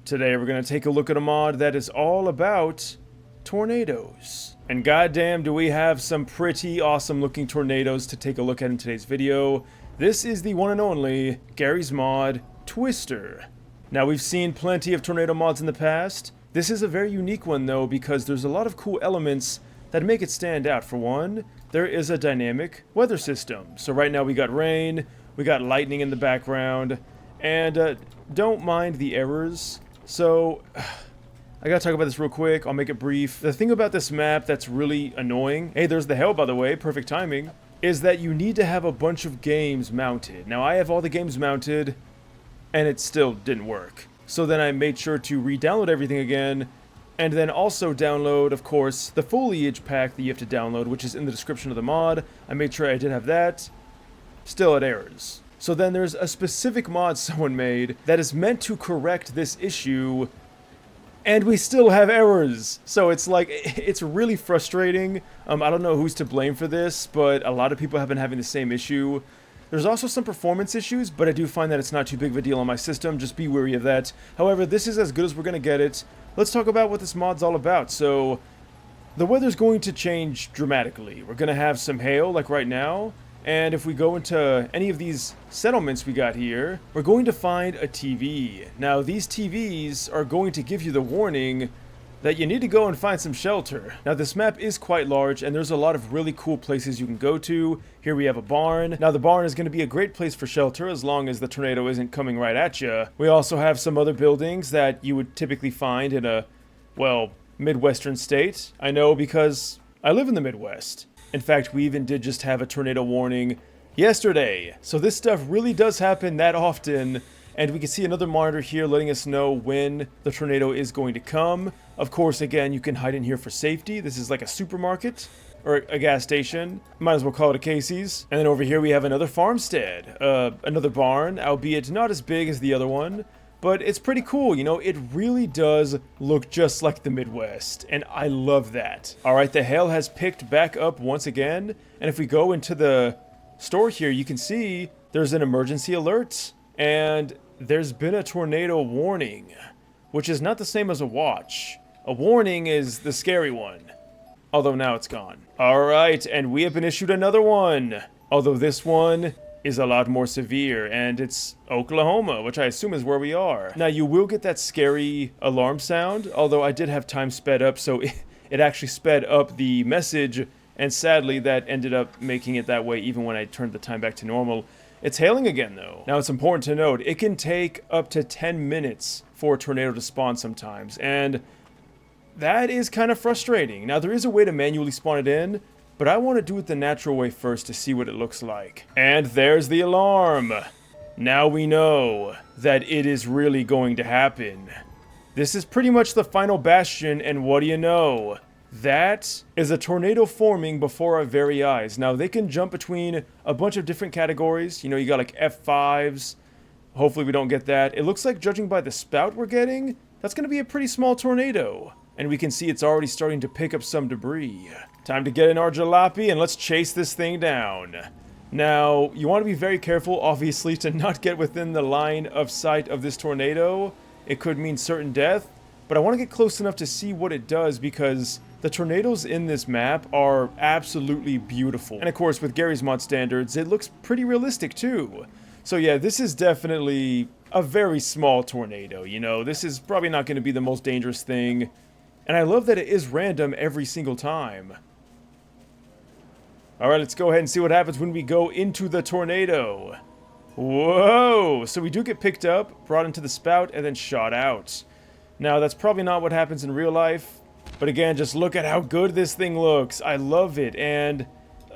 Today we're going to take a look at a mod that is all about tornadoes. And goddamn do we have some pretty awesome looking tornadoes to take a look at in today's video. This is the one and only Garry's mod, Twister. Now we've seen plenty of tornado mods in the past. This is a very unique one though because there's a lot of cool elements that make it stand out. For one, there is a dynamic weather system. So right now we got rain, we got lightning in the background, and don't mind the errors. So, I gotta talk about this real quick, I'll make it brief. The thing about this map that's really annoying, hey, there's the hail by the way, perfect timing, is that you need to have a bunch of games mounted. Now I have all the games mounted, and it still didn't work. So then I made sure to re-download everything again, and then also download, of course, the foliage pack that you have to download, which is in the description of the mod. I made sure I did have that. Still at errors. So then there's a specific mod someone made that is meant to correct this issue, and we still have errors. So it's like, it's really frustrating. I don't know who's to blame for this, but a lot of people have been having the same issue. There's also some performance issues, but I do find that it's not too big of a deal on my system. Just be wary of that. However, this is as good as we're going to get it. Let's talk about what this mod's all about. So, the weather's going to change dramatically. We're going to have some hail, like right now. And if we go into any of these settlements we got here, we're going to find a TV. Now, these TVs are going to give you the warning that you need to go and find some shelter. Now, this map is quite large, and there's a lot of really cool places you can go to. Here we have a barn. Now, the barn is going to be a great place for shelter as long as the tornado isn't coming right at you. We also have some other buildings that you would typically find in a, well, Midwestern state. I know because I live in the Midwest. In fact, we even did just have a tornado warning yesterday. So this stuff really does happen that often. And we can see another monitor here letting us know when the tornado is going to come. Of course, again, you can hide in here for safety. This is like a supermarket or a gas station. Might as well call it a Casey's. And then over here we have another farmstead, another barn, albeit not as big as the other one. But it's pretty cool, you know, it really does look just like the Midwest, and I love that. Alright, the hail has picked back up once again, and if we go into the store here, you can see there's an emergency alert, and there's been a tornado warning, which is not the same as a watch. A warning is the scary one, although now it's gone. Alright, and we have been issued another one, although this one is a lot more severe, and it's Oklahoma, which I assume is where we are. Now, you will get that scary alarm sound, although I did have time sped up, so it actually sped up the message, and sadly, that ended up making it that way even when I turned the time back to normal. It's hailing again, though. Now, it's important to note, it can take up to 10 minutes for a tornado to spawn sometimes, and that is kind of frustrating. Now, there is a way to manually spawn it in, but I want to do it the natural way first to see what it looks like. And there's the alarm. Now we know that it is really going to happen. This is pretty much the final bastion, and what do you know? That is a tornado forming before our very eyes. Now they can jump between a bunch of different categories. You know, you got like F5s. Hopefully we don't get that. It looks like, judging by the spout we're getting, that's going to be a pretty small tornado. And we can see it's already starting to pick up some debris. Time to get in our jalopy and let's chase this thing down. Now, you want to be very careful, obviously, to not get within the line of sight of this tornado. It could mean certain death, but I want to get close enough to see what it does because the tornadoes in this map are absolutely beautiful. And of course, with Garry's mod standards, it looks pretty realistic too. So yeah, this is definitely a very small tornado, you know. This is probably not going to be the most dangerous thing. And I love that it is random every single time. Alright, let's go ahead and see what happens when we go into the tornado. Whoa! So we do get picked up, brought into the spout, and then shot out. Now, that's probably not what happens in real life. But again, just look at how good this thing looks. I love it. And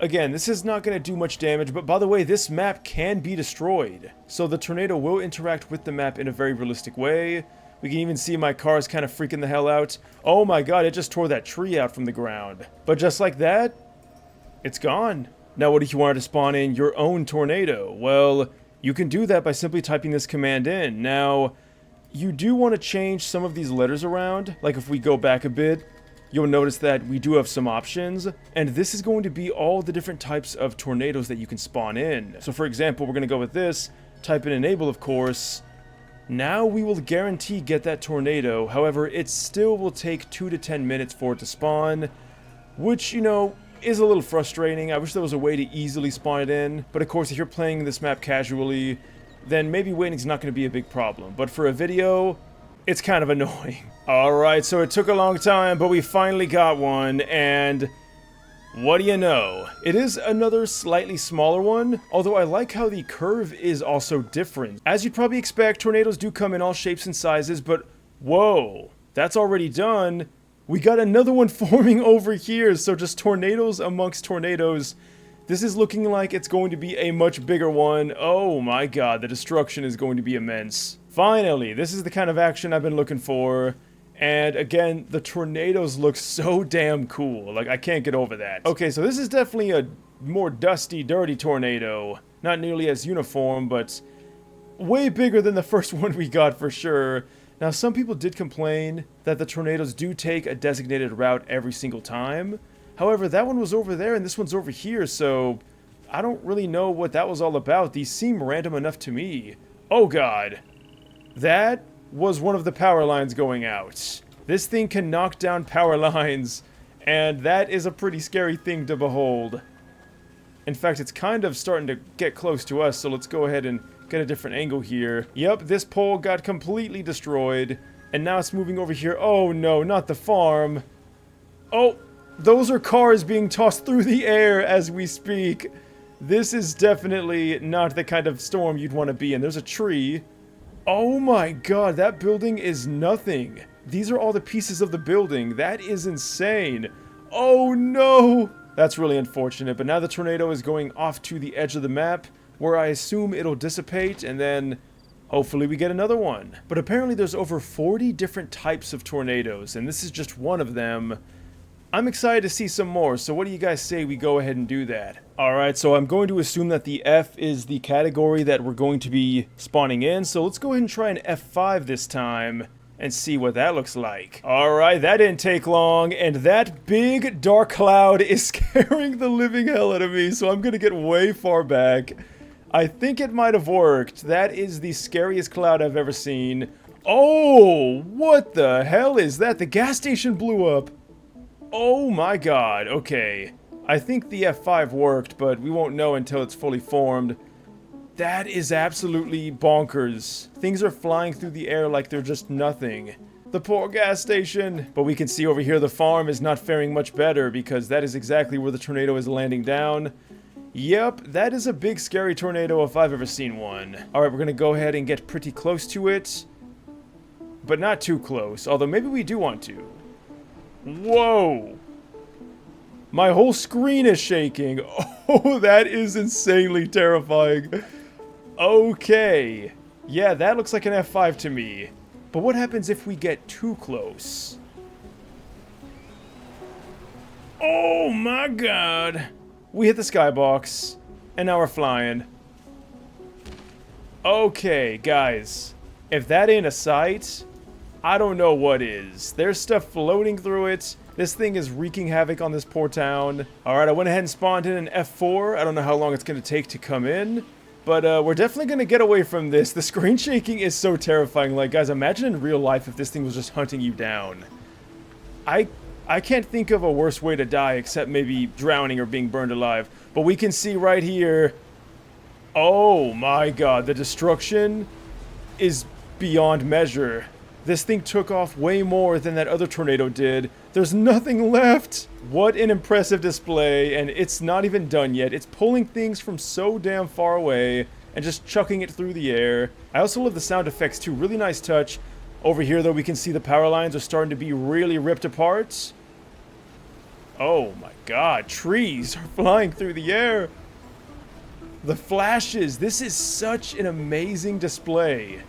again, this is not going to do much damage. But by the way, this map can be destroyed. So the tornado will interact with the map in a very realistic way. We can even see my car is kind of freaking the hell out. Oh my god, it just tore that tree out from the ground. But just like that, it's gone. Now what if you wanted to spawn in your own tornado? Well, you can do that by simply typing this command in. Now, you do want to change some of these letters around. Like if we go back a bit, you'll notice that we do have some options. And this is going to be all the different types of tornadoes that you can spawn in. So for example, we're going to go with this. Type in enable, of course. Now we will guarantee get that tornado. However, it still will take 2 to 10 minutes for it to spawn, which, you know, is a little frustrating. I wish there was a way to easily spawn it in, but of course if you're playing this map casually, then maybe waiting's not going to be a big problem. But for a video, it's kind of annoying. Alright, so it took a long time, but we finally got one, and what do you know? It is another slightly smaller one, although I like how the curve is also different. As you'd probably expect, tornadoes do come in all shapes and sizes, but whoa, that's already done. We got another one forming over here, so just tornadoes amongst tornadoes. This is looking like it's going to be a much bigger one. Oh my god, the destruction is going to be immense. Finally, this is the kind of action I've been looking for. And again, the tornadoes look so damn cool. Like, I can't get over that. Okay, so this is definitely a more dusty, dirty tornado. Not nearly as uniform, but way bigger than the first one we got for sure. Now, some people did complain that the tornadoes do take a designated route every single time. However, that one was over there and this one's over here, so I don't really know what that was all about. These seem random enough to me. Oh god. That was one of the power lines going out. This thing can knock down power lines, and that is a pretty scary thing to behold. In fact, it's kind of starting to get close to us, so let's go ahead and get a different angle here. Yep, this pole got completely destroyed, and now it's moving over here. Oh no, not the farm. Oh, those are cars being tossed through the air as we speak. This is definitely not the kind of storm you'd want to be in. There's a tree. Oh my god, that building is nothing. These are all the pieces of the building. That is insane. Oh no! That's really unfortunate, but now the tornado is going off to the edge of the map, where I assume it'll dissipate, and then hopefully we get another one. But apparently there's over 40 different types of tornadoes, and this is just one of them. I'm excited to see some more, so what do you guys say we go ahead and do that? Alright, so I'm going to assume that the F is the category that we're going to be spawning in, so let's go ahead and try an F5 this time and see what that looks like. Alright, that didn't take long, and that big dark cloud is scaring the living hell out of me, so I'm gonna get way far back. I think it might have worked. That is the scariest cloud I've ever seen. Oh, what the hell is that? The gas station blew up. Oh my god, okay. I think the F5 worked, but we won't know until it's fully formed. That is absolutely bonkers. Things are flying through the air like they're just nothing. The poor gas station. But we can see over here the farm is not faring much better because that is exactly where the tornado is landing down. Yep, that is a big scary tornado if I've ever seen one. Alright, we're gonna go ahead and get pretty close to it. But not too close, although maybe we do want to. Whoa! My whole screen is shaking. Oh, that is insanely terrifying. Okay. Yeah, that looks like an F5 to me. But what happens if we get too close? Oh my god! We hit the skybox, and now we're flying. Okay, guys. If that ain't a sight, I don't know what is. There's stuff floating through it. This thing is wreaking havoc on this poor town. Alright, I went ahead and spawned in an F4. I don't know how long it's going to take to come in. But we're definitely going to get away from this. The screen shaking is so terrifying. Like, guys, imagine in real life if this thing was just hunting you down. I can't think of a worse way to die except maybe drowning or being burned alive. But we can see right here. Oh my god, the destruction is beyond measure. This thing took off way more than that other tornado did. There's nothing left. What an impressive display, and it's not even done yet. It's pulling things from so damn far away and just chucking it through the air. I also love the sound effects too. Really nice touch. Over here though, we can see the power lines are starting to be really ripped apart. Oh my god, trees are flying through the air. The flashes. This is such an amazing display.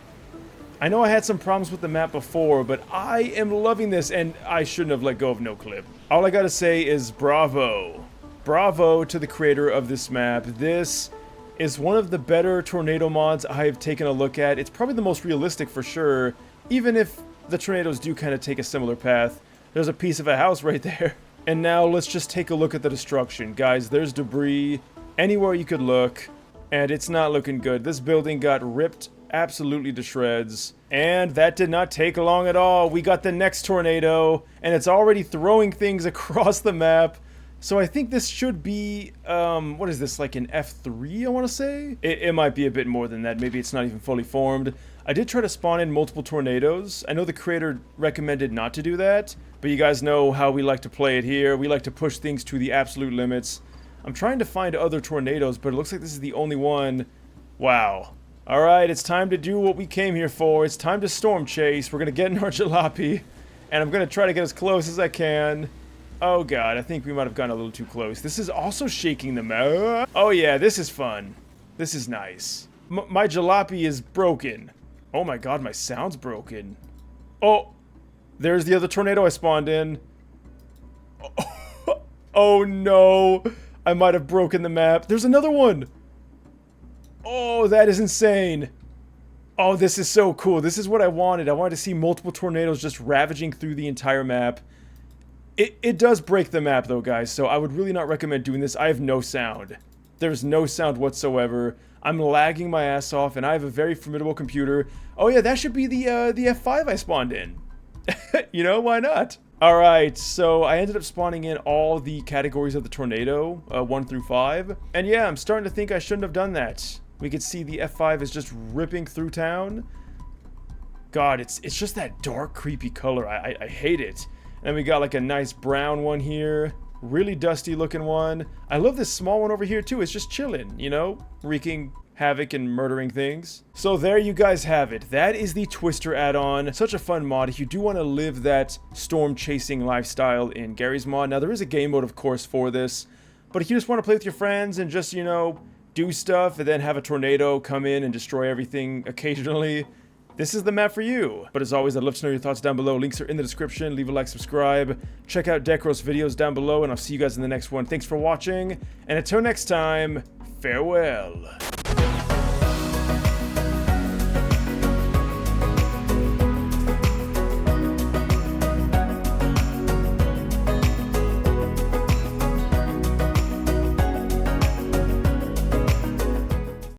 I know I had some problems with the map before, but I am loving this, and I shouldn't have let go of no clip. All I gotta say is bravo. Bravo to the creator of this map. This is one of the better tornado mods I have taken a look at. It's probably the most realistic for sure, even if the tornadoes do kind of take a similar path. There's a piece of a house right there. And now let's just take a look at the destruction. Guys, there's debris anywhere you could look, and it's not looking good. This building got ripped absolutely to shreds. And that did not take long at all. We got the next tornado, and it's already throwing things across the map. So I think this should be, what is this, like an F3, I want to say? It might be a bit more than that. Maybe it's not even fully formed. I did try to spawn in multiple tornadoes. I know the creator recommended not to do that, but you guys know how we like to play it here. We like to push things to the absolute limits. I'm trying to find other tornadoes, but it looks like this is the only one. Wow. Alright, it's time to do what we came here for. It's time to storm chase. We're going to get in our jalopy, and I'm going to try to get as close as I can. Oh god, I think we might have gone a little too close. This is also shaking the map. Oh yeah, this is fun. This is nice. My jalopy is broken. Oh my god, my sound's broken. Oh, there's the other tornado I spawned in. Oh no, I might have broken the map. There's another one. Oh, that is insane. Oh, this is so cool. This is what I wanted. I wanted to see multiple tornadoes just ravaging through the entire map. It does break the map though, guys, so I would really not recommend doing this. I have no sound. There's no sound whatsoever. I'm lagging my ass off, and I have a very formidable computer. Oh yeah, that should be the F5 I spawned in. You know, why not? Alright, so I ended up spawning in all the categories of the tornado, 1 through 5. And yeah, I'm starting to think I shouldn't have done that. We could see the F5 is just ripping through town. God, it's just that dark, creepy color. I hate it. And we got like a nice brown one here. Really dusty looking one. I love this small one over here too. It's just chilling, you know, wreaking havoc and murdering things. So there you guys have it. That is the Twister add-on. Such a fun mod if you do want to live that storm chasing lifestyle in Garry's mod. Now there is a game mode of course for this, but if you just want to play with your friends and just, you know, do stuff and then have a tornado come in and destroy everything occasionally, this is the map for you. But as always, I'd love to know your thoughts down below. Links are in the description. Leave a like, subscribe. Check out NecrosVideos down below, and I'll see you guys in the next one. Thanks for watching, and until next time, farewell.